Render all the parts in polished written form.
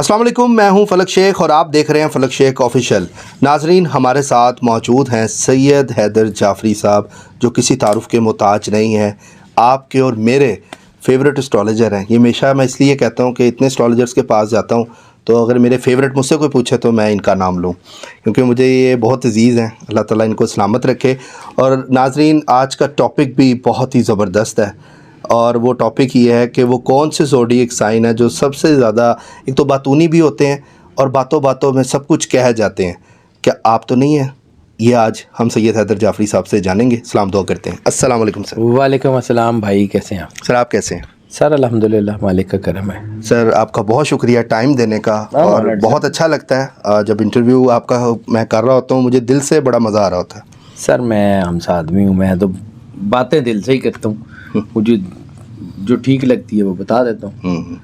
अस्सलाम वालेकुम, मैं हूं फलक शेख और आप देख रहे हैं फलक शेख ऑफिशियल। नाजरीन, हमारे साथ मौजूद हैं सैयद हैदर जाफरी साहब, जो किसी तारुफ के मोहताज नहीं हैं, आपके और मेरे फेवरेट एस्ट्रोलॉजर हैं। ये हमेशा मैं इसलिए कहता हूं कि इतने एस्ट्रोलॉजर्स के पास जाता हूं तो अगर मेरे फेवरेट मुझसे कोई पूछे तो मैं इनका नाम लूं, क्योंकि मुझे ये बहुत अजीज़ हैं। अल्लाह ताला इनको सलामत रखे। और नाजरीन, आज का टॉपिक भी बहुत ही ज़बरदस्त है और वो टॉपिक ये है कि वो कौन से ज़ोडिएक साइन है जो सबसे ज़्यादा एक तो बातूनी भी होते हैं और बातों बातों में सब कुछ कह जाते हैं। क्या आप तो नहीं हैं? ये आज हम सैयद हैदर जाफरी साहब से जानेंगे। सलाम दुआ करते हैं। अस्सलाम वालेकुम सर। वालेकुम अस्सलाम भाई, कैसे हैं आप? सर आप कैसे हैं? सर अल्हम्दुलिल्लाह, मालिक का करम है। सर आपका बहुत शुक्रिया टाइम देने का, और बहुत अच्छा लगता है जब इंटरव्यू आपका मैं कर रहा होता हूँ, मुझे दिल से बड़ा मज़ा आ रहा होता है। सर मैं हमसा आदमी हूँ, मैं तो बातें दिल से ही करता हूँ, मुझे जो ठीक लगती है वो बता देता हूँ।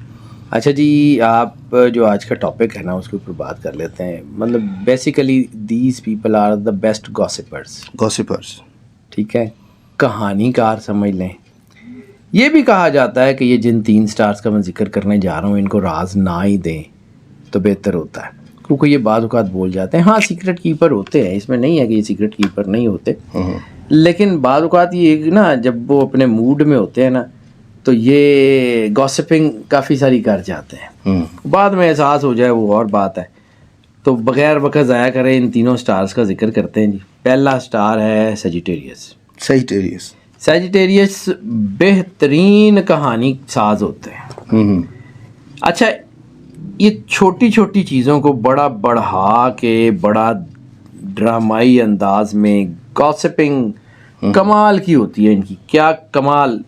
अच्छा जी, आप जो आज का टॉपिक है ना उसके ऊपर बात कर लेते हैं। मतलब basically these people are the best gossipers. ठीक है, कहानीकार समझ लें। ये भी कहा जाता है कि ये जिन 3 स्टार्स का मैं जिक्र करने जा रहा हूँ इनको राज ना ही दें तो बेहतर होता है, क्योंकि ये बाद औक़ात बोल जाते हैं। हाँ, सीक्रेट कीपर होते हैं, इसमें नहीं है कि ये सीक्रेट कीपर नहीं होते, लेकिन बाद औक़ात ये ना जब वो अपने मूड में होते हैं ना तो ये गॉसिपिंग काफ़ी सारी कर जाते हैं। बाद में एहसास हो जाए वो और बात है। तो बगैर वक्त ज़ाया करें इन तीनों स्टार्स का जिक्र करते हैं जी। पहला स्टार है सजिटेरियस बेहतरीन कहानी साज होते हैं। अच्छा, ये छोटी छोटी चीज़ों को बड़ा बढ़ा के बड़ा ड्रामाई अंदाज में गॉसिपिंग कमाल की होती है इनकी। क्या कमाल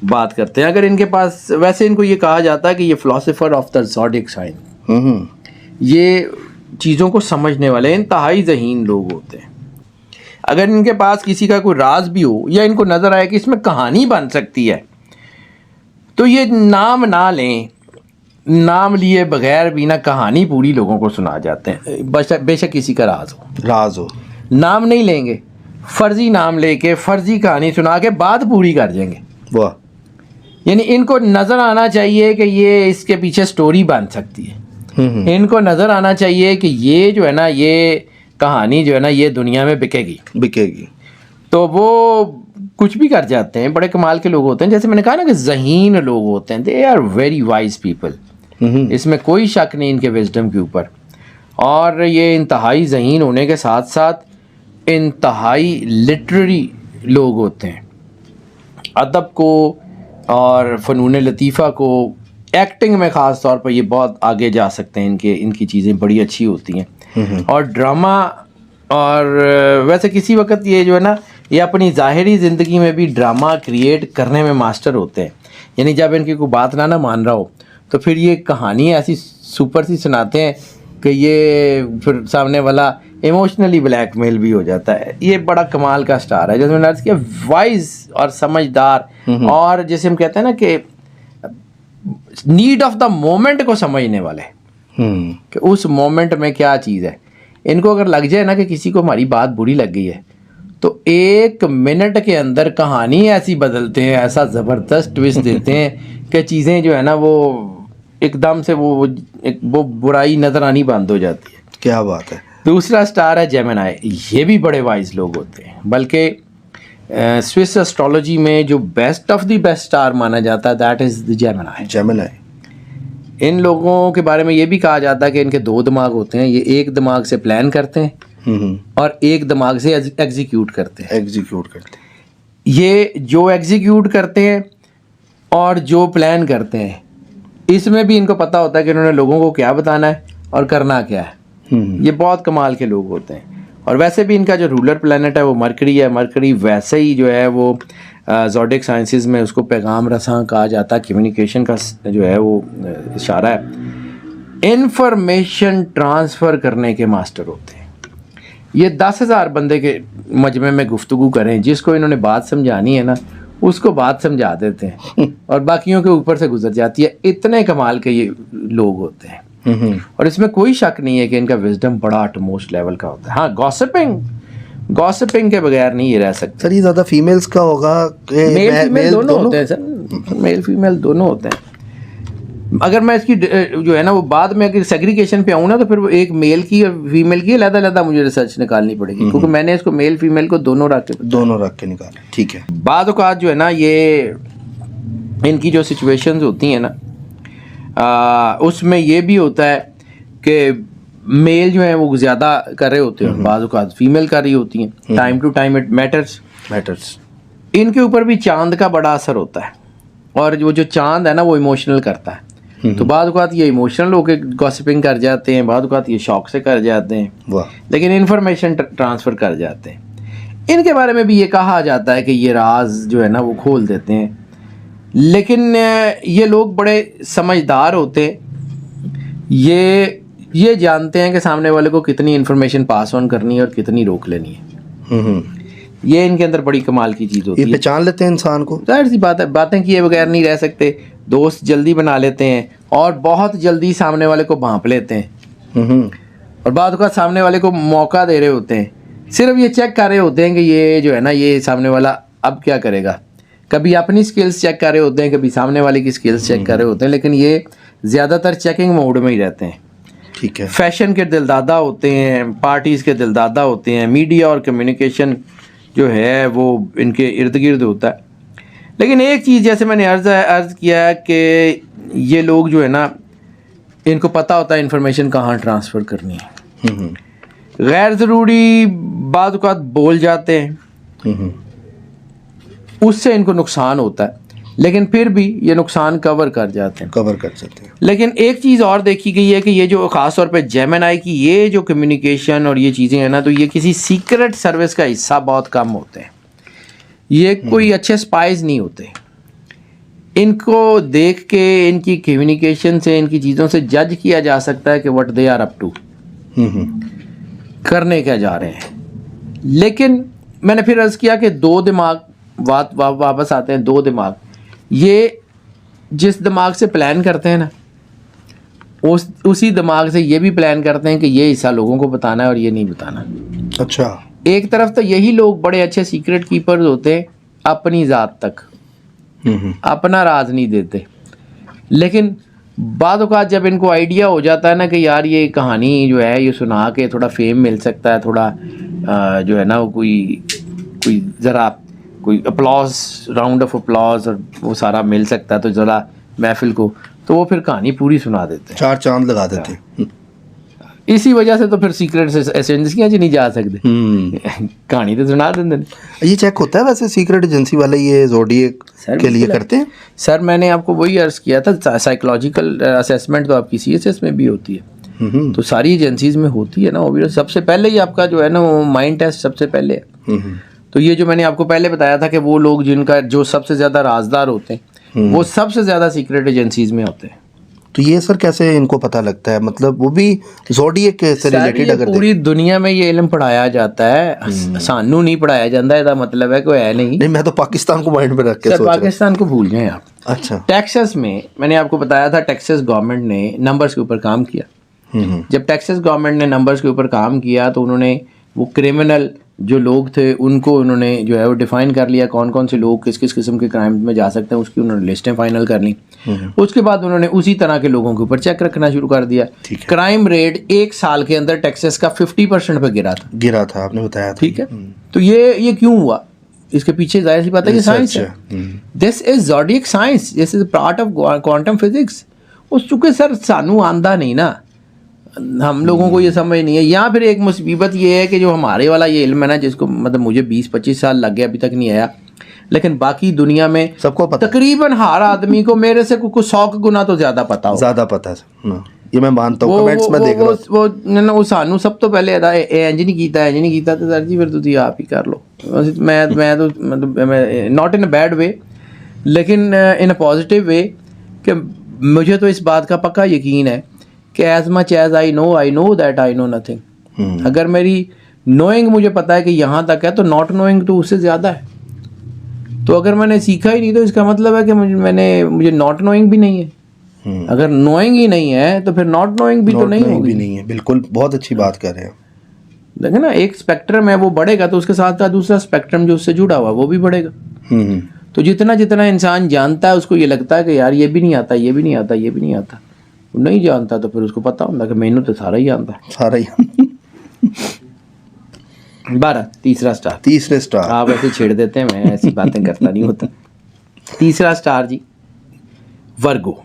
बात करते हैं। अगर इनके पास, वैसे इनको ये कहा जाता है कि ये philosopher of the zodiac sign, ये चीज़ों को समझने वाले इंतहाई ज़हीन लोग होते हैं। अगर इनके पास किसी का कोई राज भी हो या इनको नज़र आए कि इसमें कहानी बन सकती है तो ये नाम ना लें, नाम लिए बगैर भी ना कहानी पूरी लोगों को सुना जाते हैं। बेशक किसी का राज हो नाम नहीं लेंगे, फर्जी नाम लेके फर्जी कहानी सुना के बात पूरी कर देंगे। वाह। यानी इनको नज़र आना चाहिए कि ये इसके पीछे स्टोरी बन सकती है। इनको नज़र आना चाहिए कि ये जो है ना, ये कहानी जो है ना ये दुनिया में बिकेगी। तो वो कुछ भी कर जाते हैं। बड़े कमाल के लोग होते हैं, जैसे मैंने कहा ना कि ज़हीन लोग होते हैं। They are very wise people, इसमें कोई शक नहीं इनके विजडम के ऊपर। और ये इंतहाई ज़हीन होने के साथ साथ इंतहाई लिटरेरी लोग होते हैं। अदब को और फ़नून लतीफ़ा को, एक्टिंग में ख़ास तौर पर ये बहुत आगे जा सकते हैं। इनकी चीज़ें बड़ी अच्छी होती हैं। और ड्रामा, और वैसे किसी वक्त ये जो है ना ये अपनी ज़ाहिरी ज़िंदगी में भी ड्रामा क्रिएट करने में मास्टर होते हैं। यानी जब इनकी कोई बात ना मान रहा हो तो फिर ये कहानी ऐसी सुपर सी सुनाते हैं कि ये फिर सामने वाला इमोशनली ब्लैकमेल भी हो जाता है। ये बड़ा कमाल का स्टार है, जैसे मैंने अर्ज़ किया, वाइज और समझदार, और जैसे हम कहते हैं ना कि नीड ऑफ द मोमेंट को समझने वाले, कि उस मोमेंट में क्या चीज़ है। इनको अगर लग जाए ना कि किसी को हमारी बात बुरी लग गई है तो 1 मिनट के अंदर कहानी ऐसी बदलते हैं, ऐसा ज़बरदस्त ट्विस्ट देते हैं कि चीज़ें जो है ना वो एकदम से वो बुराई नज़र आनी बंद हो जाती है। क्या बात है। दूसरा स्टार है जेमिनाई। ये भी बड़े वाइज लोग होते हैं, बल्कि स्विस एस्ट्रोलॉजी में जो best of the best star माना जाता है दैट इज़ द जेमिनाई। इन लोगों के बारे में ये भी कहा जाता है कि इनके 2 दिमाग होते हैं। ये एक दिमाग से प्लान करते हैं और एक दिमाग से एग्जीक्यूट करते हैं। ये जो एग्जीक्यूट करते हैं और जो प्लान करते हैं, इसमें भी इनको पता होता है कि इन्होंने लोगों को क्या बताना है और करना क्या है। ये बहुत कमाल के लोग होते हैं। और वैसे भी इनका जो रूलर प्लैनेट है वो मरकरी है। मरकरी वैसे ही जो है वो ज़ोडिएक साइंसेस में उसको पैगाम रसां कहा जाता है, कम्युनिकेशन का जो है वो इशारा है। इंफॉर्मेशन ट्रांसफ़र करने के मास्टर होते हैं। ये 10,000 बंदे के मजमे में गुफ्तगू करें, जिसको इन्होंने बात समझानी है ना उसको बात समझा देते हैं और बाकियों के ऊपर से गुजर जाती है। इतने कमाल के ये लोग होते हैं। और इसमें कोई शक नहीं है कि इनका विजडम बड़ा अटमोस्ट लेवल का होता है। हाँ, गॉसिपिंग के बगैर नहीं ये रह सकते। सर ये ज़्यादा फीमेल्स का होगा? मेल फीमेल दोनों होते हैं सर, मेल फीमेल दोनों होते हैं। अगर मैं इसकी जो है ना वो बाद में अगर सेग्रीगेशन पे आऊँ ना तो फिर वो एक मेल की और फीमेल की अलग-अलग मुझे रिसर्च निकालनी पड़ेगी, क्योंकि मैंने इसको मेल फीमेल को दोनों रख के निकाले। ठीक है। बाद औक़ात जो है ना ये इनकी जो सिचुएशंस होती हैं ना उसमें ये भी होता है कि मेल जो है वो ज़्यादा कर रहे होते हैं, बाद औक़ात फीमेल कर रही होती हैं। Time to time it matters. इनके ऊपर भी चांद का बड़ा असर होता है, और वो जो चांद है ना वो इमोशनल करता है, तो बाद औक़ात ये इमोशनल होकर गॉसिपिंग कर जाते हैं, बाद औक़ात ये शौक से कर जाते हैं, लेकिन इन्फॉर्मेशन ट्रांसफ़र कर जाते हैं। इनके बारे में भी ये कहा जाता है कि ये राज जो है ना वो खोल देते हैं, लेकिन ये लोग बड़े समझदार होते हैं, ये जानते हैं कि सामने वाले को कितनी इन्फॉर्मेशन पास ऑन करनी है और कितनी रोक लेनी है। ये इनके अंदर बड़ी कमाल की चीज़ होती है। ये पहचान लेते हैं इंसान को, जाहिर सी बात है, बातें किए बगैर नहीं रह सकते, दोस्त जल्दी बना लेते हैं और बहुत जल्दी सामने वाले को भांप लेते हैं, और बाद का सामने वाले को मौका दे रहे होते हैं, सिर्फ ये चेक कर रहे होते हैं कि ये जो है ना ये सामने वाला अब क्या करेगा। कभी अपनी स्किल्स चेक कर रहे होते हैं, कभी सामने वाले की स्किल्स चेक कर रहे होते हैं, लेकिन ये ज़्यादातर चेकिंग मोड में ही रहते हैं। ठीक है। फैशन के दिलदादा होते हैं, पार्टीज़ के दिलदादा होते हैं, मीडिया और कम्युनिकेशन जो है वो इनके इर्द गिर्द होता है। लेकिन एक चीज़ जैसे मैंने अर्ज़ किया कि ये लोग जो है ना इनको पता होता है इन्फॉर्मेशन कहाँ ट्रांसफ़र करनी है। गैर ज़रूरी बाद औक़ात बोल जाते हैं, उससे इनको नुकसान होता है, लेकिन फिर भी ये नुकसान कवर कर जाते हैं। लेकिन एक चीज़ और देखी गई है कि ये जो ख़ास तौर पे जेमिनी की ये जो कम्युनिकेशन और ये चीज़ें हैं ना, तो ये किसी सीक्रेट सर्विस का हिस्सा बहुत कम होते हैं। ये कोई अच्छे स्पाइज नहीं होते। इनको देख के इनकी कम्युनिकेशन से, इनकी चीज़ों से जज किया जा सकता है कि what they are up to, करने क्या जा रहे हैं। लेकिन मैंने फिर अर्ज़ किया कि दो दिमाग वापस आते हैं, दो दिमाग। ये जिस दिमाग से प्लान करते हैं ना उसी दिमाग से ये भी प्लान करते हैं कि ये हिस्सा लोगों को बताना है और ये नहीं बताना। अच्छा। एक तरफ तो यही लोग बड़े अच्छे सीक्रेट कीपर्स होते हैं, अपनी ज़ात तक अपना राज नहीं देते, लेकिन बाद औक़ात जब इनको आइडिया हो जाता है ना कि यार ये कहानी जो है ये सुना के थोड़ा फेम मिल सकता है, थोड़ा जो है ना कोई ज़रा कोई अपलॉज, राउंड ऑफ अपलॉज और वो सारा मिल सकता है तो ज़रा महफिल को, तो वो फिर कहानी पूरी सुना देते हैं, चार चांद लगा देते हैं। इसी वजह से तो फिर सीक्रेट एजेंसियाँ जी नहीं जा सकते, कहानी तो सुना देते हैं। ये चेक होता है वैसे सीक्रेट एजेंसी वाले ये ज़ोडिएक के लिए करते हैं? सर मैंने आपको वही अर्ज़ किया था, साइकोलॉजिकल असेसमेंट तो आपकी CSS में भी होती है, तो सारी एजेंसीज में होती है ना। ऑब्वियस सबसे पहले ही आपका जो है ना वो माइंड टेस्ट सबसे पहले है। तो ये जो मैंने आपको पहले बताया था कि वो लोग जिनका जो सबसे ज़्यादा राजदार होते हैं वो सबसे ज़्यादा सीक्रेट एजेंसीज में होते हैं। तो ये सर कैसे इनको पता लगता है, मतलब वो भी ज़ोडिएक से रिलेटेड? अगर पूरी दुनिया में ये इल्म पढ़ाया जाता है, सानू नहीं पढ़ाया जाता, इसका मतलब है कोई है नहीं। मैं तो पाकिस्तान को माइंड में रख के सोच रहा हूं। पाकिस्तान को भूल जाएं आप। अच्छा। टेक्सास में मैंने आपको बताया था, टेक्सास गवर्नमेंट ने नंबर्स के ऊपर काम किया। जब टेक्सास गवर्नमेंट ने नंबर्स के ऊपर काम किया तो उन्होंने वो क्रिमिनल जो लोग थे उनको उन्होंने जो है वो डिफाइन कर लिया, कौन कौन से लोग किस किस किस्म के क्राइम में जा सकते हैं, उसकी उन्होंने लिस्टें फाइनल कर ली। उसके बाद उन्होंने उसी तरह के लोगों के ऊपर चेक रखना शुरू कर दिया। क्राइम रेट एक साल के अंदर टेक्सास का 50% पे गिरा था, आपने बताया। ठीक है, तो ये क्यों हुआ? इसके पीछे जाहिर सी बात है कि साइंस है। This is zodiac science, this is part of quantum physics. उस चूँकि सर सानू आंदा नहीं ना, हम लोगों को ये समझ नहीं है। या फिर एक मुसीबत ये है कि जो हमारे वाला ये इल्म है ना, जिसको मतलब मुझे 20-25 साल लग गए अभी तक नहीं आया, लेकिन बाकी दुनिया में सबको पता, तकरीबन हर आदमी को मेरे से कुछ 100 गुना तो ज़्यादा पता है। ये मैं मानता हूँ, कमेंट्स में देख रहा हूँ। वो सानू सब तो पहले इंज नहीं कीता तो सर जी फिर तुम आप ही कर लो। मैं तो मतलब not in a bad way, लेकिन इन अ पॉजिटिव वे, कि मुझे तो इस बात का पक्का यकीन है कि as much as I know that I know nothing. अगर मेरी नोइंग मुझे पता है कि यहाँ तक है, तो नॉट नोइंग तो उससे ज़्यादा है। तो अगर मैंने सीखा ही नहीं तो इसका मतलब है कि मुझे नॉट नोइंग भी नहीं है। अगर नोइंग ही नहीं है तो फिर नॉट नोइंग भी तो नहीं होगी। नहीं है, बिल्कुल, बहुत अच्छी बात कर रहे हैं। देखिए ना, एक स्पेक्ट्रम है वो बढ़ेगा तो उसके साथ का दूसरा स्पेक्ट्रम जो उससे जुड़ा हुआ वो भी बढ़ेगा। तो जितना जितना इंसान जानता है उसको ये लगता है कि यार ये भी नहीं आता, ये भी नहीं आता, ये भी नहीं आता। वो नहीं जानता तो फिर उसको पता होता कि मैंने तो सारा ही आता है, सारा ही 12 तीसरा स्टार। तीसरे स्टार आप ऐसे छेड़ देते हैं, मैं ऐसी बातें करता नहीं होता। तीसरा स्टार जी वर्गो।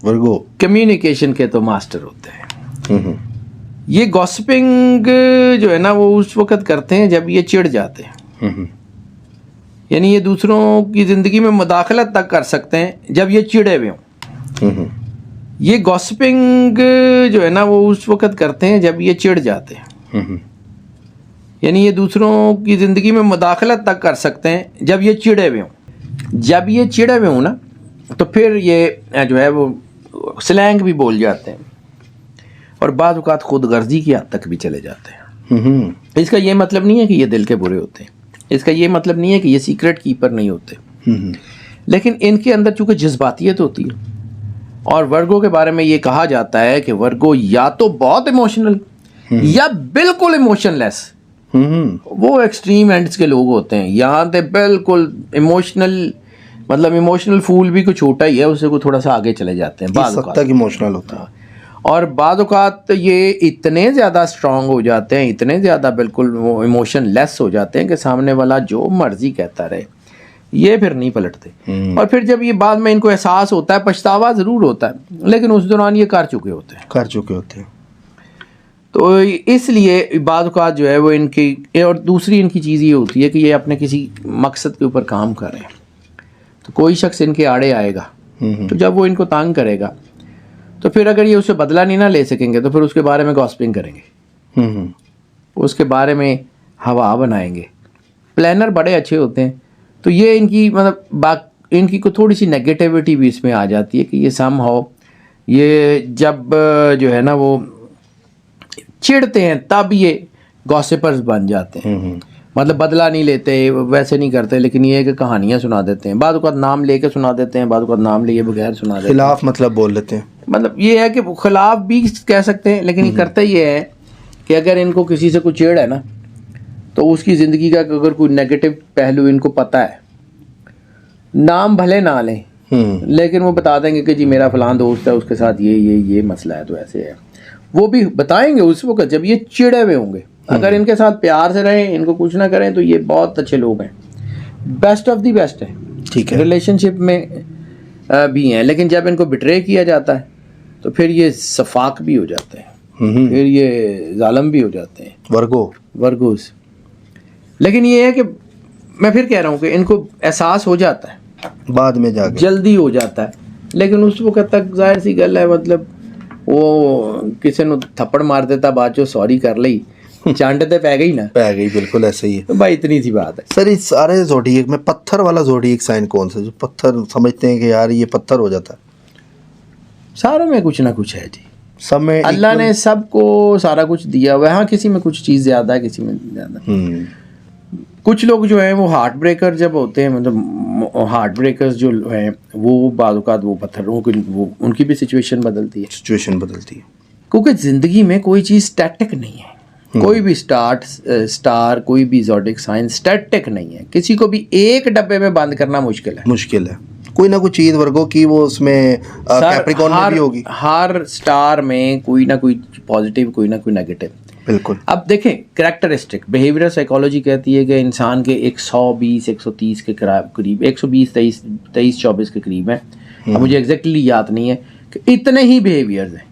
वर्गो कम्युनिकेशन के तो मास्टर होते हैं। ये गॉसिपिंग जो है ना वो उस वक्त करते हैं जब ये चिढ़ जाते हैं, यानी ये दूसरों की ज़िंदगी में मुदाखलत तक कर सकते हैं जब ये चिढ़े हुए हों। ये गॉसिपिंग जो है ना वो उस वक्त करते हैं जब ये चिढ़ जाते हैं, यानी ये दूसरों की ज़िंदगी में मुदाखलत तक कर सकते हैं जब ये चिढ़े हुए हों। जब ये चिढ़े हुए हों ना तो फिर ये जो है वो स्लैंग भी बोल जाते हैं और बाज़ औक़ात खुद गर्जी की हद तक भी चले जाते हैं। इसका ये मतलब नहीं है कि ये दिल के बुरे होते हैं, इसका ये मतलब नहीं है कि ये सीक्रेट कीपर नहीं होते, लेकिन इनके अंदर चूँकि जज्बातियत होती है। और वर्गो के बारे में ये कहा जाता है कि वर्गो या तो बहुत इमोशनल या बिल्कुल इमोशनलेस, वो एक्सट्रीम एंड्स के लोग होते हैं। यहाँ पे बिल्कुल इमोशनल, मतलब इमोशनल फूल भी कुछ छोटा ही है, उससे को थोड़ा सा आगे चले जाते हैं, बाज़ औक़ात इमोशनल होता है। और बाज़ औक़ात ये इतने ज़्यादा स्ट्रॉन्ग हो जाते हैं, इतने ज़्यादा बिल्कुल वो इमोशन लेस हो जाते हैं कि सामने वाला जो मर्जी कहता रहे, ये फिर नहीं पलटते। और फिर जब ये बाद में इनको एहसास होता है, पछतावा ज़रूर होता है, लेकिन उस दौरान ये कर चुके होते हैं। तो इसलिए बाज़ औक़ात जो है वो इनकी, और दूसरी इनकी चीज़ ये होती है कि ये अपने किसी मकसद के ऊपर काम कर रहे हैं, तो कोई शख्स इनके आड़े आएगा, तो जब वो इनको तंग करेगा तो फिर अगर ये उससे बदला नहीं ना ले सकेंगे तो फिर उसके बारे में गॉसिपिंग करेंगे, उसके बारे में हवा बनाएंगे। प्लानर बड़े अच्छे होते हैं, तो ये इनकी मतलब इनकी को थोड़ी सी नेगेटिविटी भी इसमें आ जाती है कि ये समहाउ ये जब जो है ना वो चिढ़ते हैं तब ये गॉसिपर्स बन जाते हैं। मतलब बदला नहीं लेते, वैसे नहीं करते, लेकिन ये है कि कहानियाँ सुना देते हैं, बाद औक़ात नाम लेके सुना देते हैं, बाद औक़ात नाम लिए बगैर सुना देते हैं, खिलाफ मतलब बोल लेते हैं। मतलब ये है कि खिलाफ भी कह सकते हैं, लेकिन ये करते ये है कि अगर इनको किसी से कुछ चिढ़ है ना तो उसकी ज़िंदगी का अगर कोई नेगेटिव पहलू इनको पता है, नाम भले ना लें लेकिन वो बता देंगे कि जी मेरा फलां दोस्त है, उसके साथ ये मसला है, तो ऐसे है, वो भी बताएंगे उस वक्त जब ये चिढ़े हुए होंगे। अगर इनके साथ प्यार से रहें, इनको कुछ ना करें, तो ये बहुत अच्छे लोग हैं, बेस्ट ऑफ दी बेस्ट है, ठीक है, रिलेशनशिप में भी हैं। लेकिन जब इनको बिट्रे किया जाता है तो फिर ये सफाक भी हो जाते हैं, फिर ये जालिम भी हो जाते हैं, वर्गोस। लेकिन ये है कि मैं फिर कह रहा हूँ कि इनको एहसास हो जाता है, बाद में जाके जल्दी हो जाता है, लेकिन उस वक्त तक जाहिर सी गल है, मतलब वो किसी ने थप्पड़ मार देता, बाद जो सॉरी कर ली, चांट तो पै गई ना, पै गई, बिल्कुल ऐसे ही है। तो भाई इतनी सी बात है। सर इस सारे ज़ोडिएक में पत्थर वाला ज़ोडिएक साइन कौन सा, जो पत्थर समझते हैं कि यार ये पत्थर हो जाता है? सारों में कुछ ना कुछ है जी, सब में अल्लाह ने सबको सारा कुछ दिया हुआ है। हाँ, किसी में कुछ चीज़ ज़्यादा है, किसी में ज़्यादा। कुछ लोग जो हैं वो हार्ट ब्रेकर जब होते हैं, मतलब हार्ट ब्रेकर्स जो हैं वो बाज़ औक़ात वो पत्थरों की वो उनकी भी सिचुएशन बदलती है, क्योंकि ज़िंदगी में कोई चीज़ स्टैटिक नहीं है। कोई भी स्टार कोई भी ज़ोडिएक साइन स्टैटिक नहीं है, किसी को भी एक डब्बे में बंद करना मुश्किल है। कोई ना कोई चीज़ वर्गों की वो उसमें कैप्रिकॉर्न में भी होगी। हर स्टार में कोई ना कोई पॉजिटिव, कोई ना कोई नेगेटिव, बिल्कुल। अब देखें कैरेक्टरिस्टिक, बिहेवियरल साइकोलॉजी कहती है कि इंसान के 120-130 के करीब 120-23-24 के करीब है, अब मुझे एग्जैक्टली याद नहीं है कि इतने ही बिहेवियर्स हैं,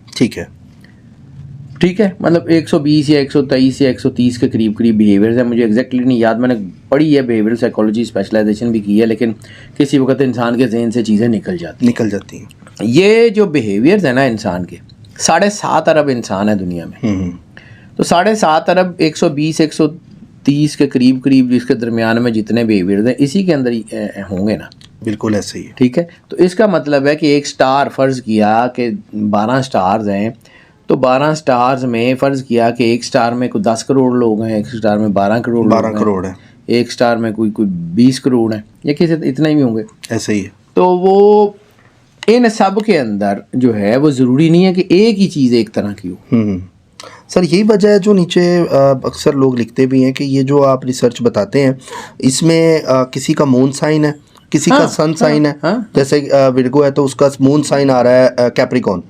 ठीक है, मतलब 120 या 123 या 130 के करीब बिहेवियर्स हैं, मुझे एग्जैक्टली नहीं याद, मैंने पढ़ी है, बिहेवियरल साइकोलॉजी स्पेशलाइजेशन भी की है, लेकिन किसी वक्त इंसान के जहन से चीज़ें निकल जाती हैं। ये जो बिहेवियर्स है ना इंसान के, 7.5 अरब इंसान है दुनिया में, तो 7.5 अरब 120-130 के करीब जिसके दरमियान में जितने बिहेवियर्स हैं इसी के अंदर ही होंगे ना, बिल्कुल ऐसे ही, ठीक है। तो इसका मतलब है कि एक स्टार, फ़र्ज़ किया कि 12 स्टार्स हैं, तो 12 स्टार्स में फ़र्ज़ किया कि एक स्टार में कोई 10 करोड़ लोग हैं, एक स्टार में 12 करोड़ है, एक स्टार में कोई 20 करोड़ है, या किसी इतना ही होंगे, ऐसे ही है। तो वो इन सब के अंदर जो है वो ज़रूरी नहीं है कि एक ही चीज़ एक तरह की हो। सर यही वजह है जो नीचे अक्सर लोग लिखते भी हैं कि ये जो आप रिसर्च बताते हैं इसमें किसी का मून साइन है किसी का सन साइन है, जैसे विर्गो है तो उसका मून साइन आ रहा है कैप्रिकॉर्न।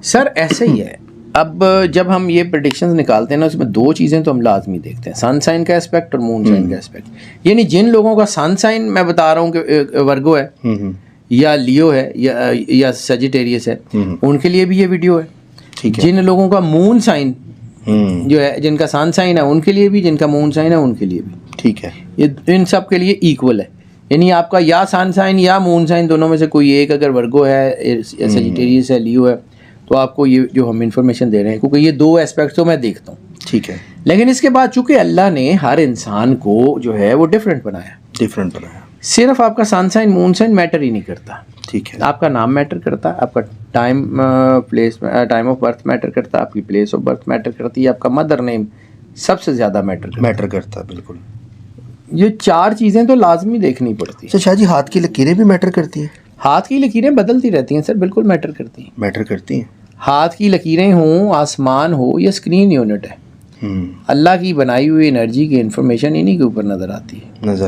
सर ऐसे ही है। अब जब हम ये प्रेडिक्शंस निकालते हैं ना, उसमें दो चीज़ें तो हम लाजमी देखते हैं, सन साइन का एस्पेक्ट और मून साइन का एस्पेक्ट। यानी जिन लोगों का सन साइन मैं बता रहा हूँ कि वर्गो है या लियो है या सजिटेरियस है, उनके लिए भी ये वीडियो है। ठीक है। जिन लोगों का मून साइन जो है, जिनका सन साइन है उनके लिए भी, जिनका मून साइन है उनके लिए भी। ठीक है। ये इन सब के लिए इक्वल है। यानी आपका या सन साइन या मून साइन दोनों में से कोई एक अगर वर्गो है या सजिटेरियस है, लियो है, तो आपको ये जो हम इंफॉर्मेशन दे रहे हैं, क्योंकि ये दो एस्पेक्ट तो मैं देखता हूँ। ठीक है। लेकिन इसके बाद चूंकि अल्लाह ने हर इंसान को जो है वो डिफरेंट बनाया, सिर्फ आपका sun sign moon sign matter ही नहीं करता। ठीक है। आपका नाम मैटर करता है, आपका टाइम ऑफ बर्थ मैटर करता है, आपकी प्लेस ऑफ बर्थ मैटर करती है, आपका मदर नेम सबसे ज़्यादा मैटर करता है। बिल्कुल। ये चार चीज़ें तो लाजमी देखनी पड़ती है। शाह जी, हाथ की लकीरें भी मैटर करती हैं? हाथ की लकीरें बदलती रहती हैं सर, बिल्कुल मैटर करती हैं। हाथ की लकीरें हों, आसमान हो या स्क्रीन यूनिट है, अल्लाह की बनाई हुई एनर्जी की इंफॉर्मेशन इन्हीं के ऊपर नज़र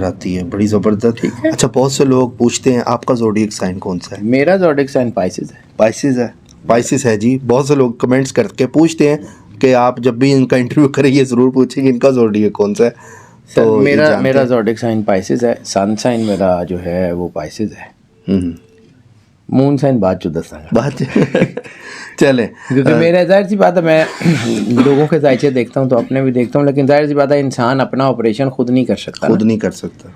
आती है। बड़ी ज़बरदस्त। ठीक है। अच्छा, बहुत से लोग पूछते हैं आपका ज़ोडिएक साइन कौन सा है? मेरा ज़ोडिएक साइन पाइसिस है। जी, बहुत से लोग कमेंट्स करके पूछते हैं कि आप जब भी इनका इंटरव्यू करें ये ज़रूर पूछें कि इनका ज़ोडिएक कौन सा है। तो मेरा ज़ोडिएक साइन पाइसिस है, सन साइन मेरा जो है वो पाइसिस है, मून साइन बाद जो दसांगा चले, क्योंकि मेरा जाहिर सी बात है, मैं लोगों के जायचे देखता हूँ तो अपने भी देखता हूँ, लेकिन जाहिर सी बात है इंसान अपना ऑपरेशन खुद नहीं कर सकता।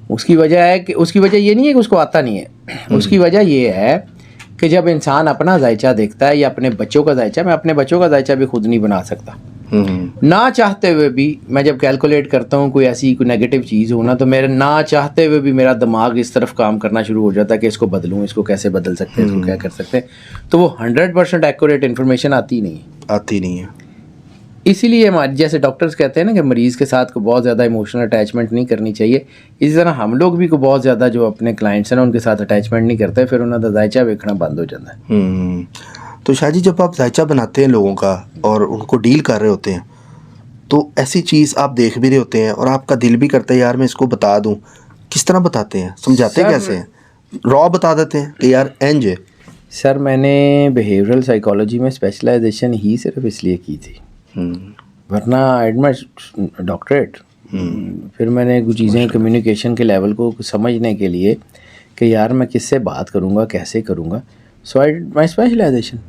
उसकी वजह ये नहीं है कि उसको आता नहीं है, उसकी वजह ये है कि जब इंसान अपना जायचा देखता है या अपने बच्चों का जायचा, मैं अपने बच्चों का जायचा भी खुद नहीं बना सकता ना चाहते हुए भी। मैं जब कैलकुलेट करता हूँ कोई नेगेटिव चीज़ हो ना, तो मेरे ना चाहते हुए भी मेरा दिमाग इस तरफ काम करना शुरू हो जाता है कि इसको बदलूँ, इसको कैसे बदल सकते हैं, इसको क्या कर सकते हैं। तो वो 100% एक्यूरेट इन्फॉर्मेशन आती नहीं है। इसीलिए हमारे जैसे डॉक्टर्स कहते हैं ना कि मरीज़ के साथ को बहुत ज़्यादा इमोशनल अटैचमेंट नहीं करनी चाहिए, इसी तरह हम लोग भी को बहुत ज़्यादा जो अपने क्लाइंट्स हैं ना उनके साथ अटैचमेंट नहीं करते, फिर उन्होंने जायचा देखना बंद हो जाता है। तो शाह जी, जब आप जायचा बनाते हैं लोगों का और उनको डील कर रहे होते हैं, तो ऐसी चीज़ आप देख भी रहे होते हैं और आपका दिल भी करता है यार मैं इसको बता दूं, किस तरह बताते हैं, समझाते कैसे हैं? रॉ बता देते हैं कि यार एंज है? सर मैंने बिहेवियरल साइकोलॉजी में स्पेशलाइजेशन ही सिर्फ इसलिए की थी, वरना एडमिट डॉक्टरेट। फिर मैंने कुछ चीज़ें कम्युनिकेशन के लेवल को समझने के लिए कि यार मैं किससे बात करूँगा, कैसे करूँगा, सो आई डिड माई स्पेशलाइजेशन।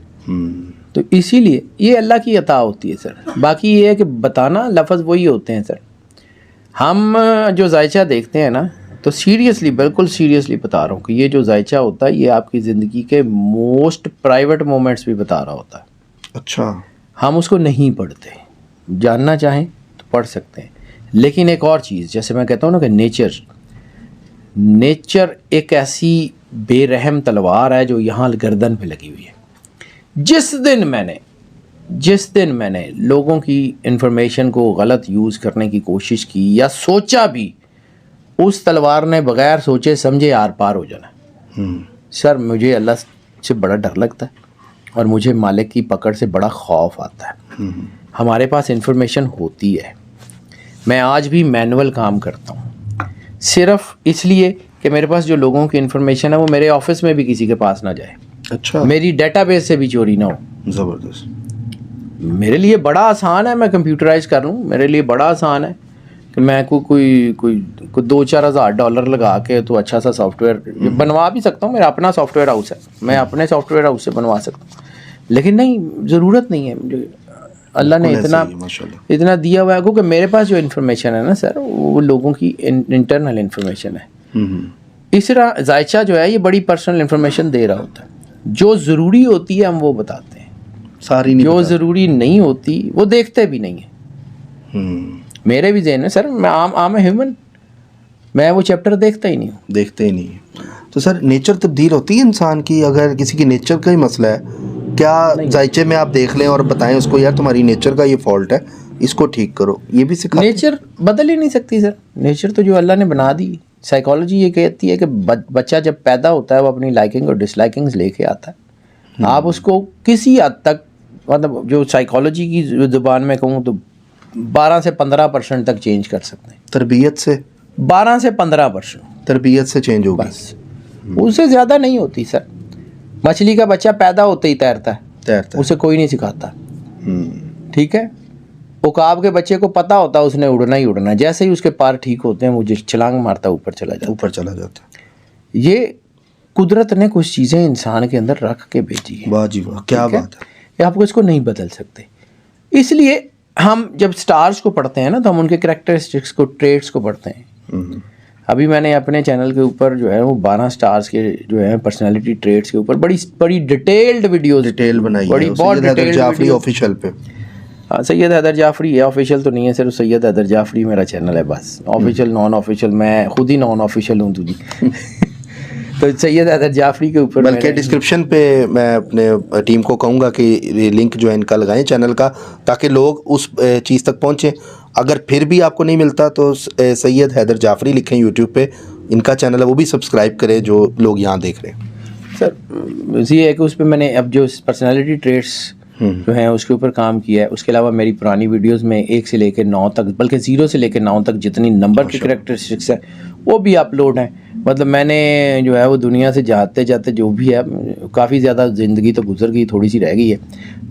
तो इसीलिए ये अल्लाह की अता होती है सर। बाकी ये है कि बताना लफ्ज़ वही होते हैं सर। हम जो जायचा देखते हैं ना, तो सीरियसली, बिल्कुल सीरियसली बता रहा हूँ कि ये जो जायचा होता है ये आपकी ज़िंदगी के मोस्ट प्राइवेट मोमेंट्स भी बता रहा होता है। अच्छा। हम उसको नहीं पढ़ते, जानना चाहें तो पढ़ सकते हैं। लेकिन एक और चीज़, जैसे मैं कहता हूँ ना कि नेचर एक ऐसी बेरहम तलवार है जो यहाँ गर्दन पे लगी हुई है। जिस दिन मैंने लोगों की इंफॉर्मेशन को गलत यूज़ करने की कोशिश की या सोचा भी, उस तलवार ने बगैर सोचे समझे आर पार हो जाना। सर मुझे अल्लाह से बड़ा डर लगता है और मुझे मालिक की पकड़ से बड़ा खौफ आता है। हमारे पास इंफॉर्मेशन होती है, मैं आज भी मैनुअल काम करता हूँ सिर्फ इसलिए कि मेरे पास जो लोगों की इंफॉर्मेशन है वो मेरे ऑफिस में भी किसी के पास ना जाए। अच्छा। मेरी डेटाबेस से भी चोरी ना हो। ज़बरदस्त। मेरे लिए बड़ा आसान है, मैं कंप्यूटराइज कर लूँ, मेरे लिए बड़ा आसान है कि मैं कोई 2-4 हज़ार डॉलर लगा के तो अच्छा सा सॉफ्टवेयर बनवा भी सकता हूँ। मेरा अपना सॉफ्टवेयर हाउस है, मैं अपने सॉफ्टवेयर हाउस से बनवा सकता हूँ। लेकिन नहीं, ज़रूरत नहीं है मुझे। अल्लाह ने इतना दिया हुआ है, क्योंकि मेरे पास जो इन्फॉर्मेशन है ना सर, वो लोगों की इंटरनल इन्फॉर्मेशन है। इस तरह जायचा जो है ये बड़ी पर्सनल इन्फॉर्मेशन दे रहा होता है। जो ज़रूरी होती है हम वो बताते हैं, सारी नहीं। जो ज़रूरी नहीं होती वो देखते भी नहीं है। मेरे भी ज़हन में सर, मैं आम ह्यूमन, मैं वो चैप्टर देखता ही नहीं हूँ। तो सर नेचर तब्दील होती है इंसान की? अगर किसी की नेचर का ही मसला है, क्या जायचे में आप देख लें और बताएं उसको यार तुम्हारी नेचर का ये फॉल्ट है, इसको ठीक करो, ये भी सिखा? नेचर बदल ही नहीं सकती सर। नेचर तो जो अल्लाह ने बना दी। साइकोलॉजी ये कहती है कि बच्चा जब पैदा होता है वो अपनी लाइकिंग और डिसलाइकिंग्स लेके आता है। आप उसको किसी हद तक, मतलब जो साइकोलॉजी की ज़ुबान में कहूँ तो 12 से 15% तक चेंज कर सकते हैं। तरबियत से 12 से 15% तरबियत से चेंज होगा। बस उससे ज़्यादा नहीं होती सर। मछली का बच्चा पैदा होते ही तैरता है, उसे कोई नहीं सिखाता, ठीक है। उकाब के बच्चे को पता होता है उसने उड़ना ही उड़ना, जैसे ही उसके पैर ठीक होते हैं वो जिस छलांग मारता है ऊपर चला जाता। ये कुदरत ने कुछ चीज़ें इंसान के अंदर रख के भेजी है। वाह जी वाह, क्या बात है। ये आपको इसको नहीं बदल सकते। इसलिए हम जब स्टार्स को पढ़ते हैं ना तो हम उनके कैरेक्टरिस्टिक्स को, ट्रेट्स को पढ़ते हैं। अभी मैंने अपने चैनल के ऊपर जो है वो 12 स्टार्स के जो है पर्सनालिटी ट्रेट्स के ऊपर बड़ी डिटेल बनाई है, बहुत डिटेल जाफरी ऑफिशियल पे। हाँ, सैयद हैदर जाफरी है, ऑफिशियल तो नहीं है, सिर्फ सैयद हैदर जाफरी मेरा चैनल है बस। ऑफिशियल नॉन ऑफिशियल मैं खुद ही नॉन ऑफिशियल हूँ तुझी तो सैयद हैदर जाफरी के ऊपर, बल्कि डिस्क्रिप्शन पे मैं अपने टीम को कहूँगा कि लिंक जो है इनका लगाएं चैनल का, ताकि लोग उस चीज़ तक पहुँचें। अगर फिर भी आपको नहीं मिलता तो सैयद हैदर जाफरी लिखें यूट्यूब पे, इनका चैनल है वो भी सब्सक्राइब करें जो लोग यहाँ देख रहे हैं। सर ये है कि उस पर मैंने अब जो पर्सनालिटी ट्रेट्स जो हैं उसके ऊपर काम किया है। उसके अलावा मेरी पुरानी वीडियोस में 1 से लेकर 9 तक, बल्कि 0 से लेकर 9 तक जितनी नंबर की कैरेक्टरिस्टिक्स हैं वो भी अपलोड हैं। मतलब मैंने जो है वो दुनिया से जाते जाते जो भी है, काफ़ी ज़्यादा ज़िंदगी तो गुजर गई, थोड़ी सी रह गई है।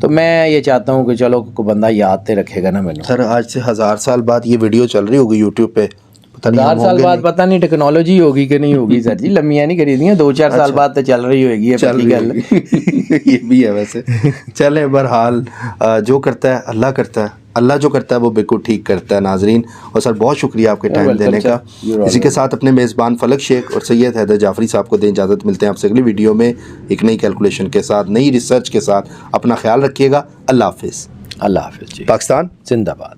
तो मैं ये चाहता हूँ कि चलो कोई बंदा याद तो रखेगा ना मैंने। सर आज से 1000 साल बाद ये वीडियो चल रही होगी यूट्यूब पे, 1000 साल बाद पता नहीं टेक्नोलॉजी होगी कि नहीं होगी सर जी, लम्बियाँ नहीं करी दी 2-4 साल बाद तो चल रही होगी ये भी है वैसे। चले बहरहाल जो करता है अल्लाह करता है, अल्लाह जो करता है वो बिल्कुल ठीक करता है। नाजरीन और सर बहुत शुक्रिया आपके टाइम देने का। इसी के साथ अपने मेज़बान फलक शेख और सैयद हैदर जाफरी साहब को दें इजाज़त। मिलते हैं आपसे अगली वीडियो में एक नई कैलकुलेशन के साथ, नई रिसर्च के साथ। अपना ख्याल रखिएगा। अल्लाह हाफिज़। अल्लाह हाफिज़ जी। पाकिस्तान जिंदाबाद।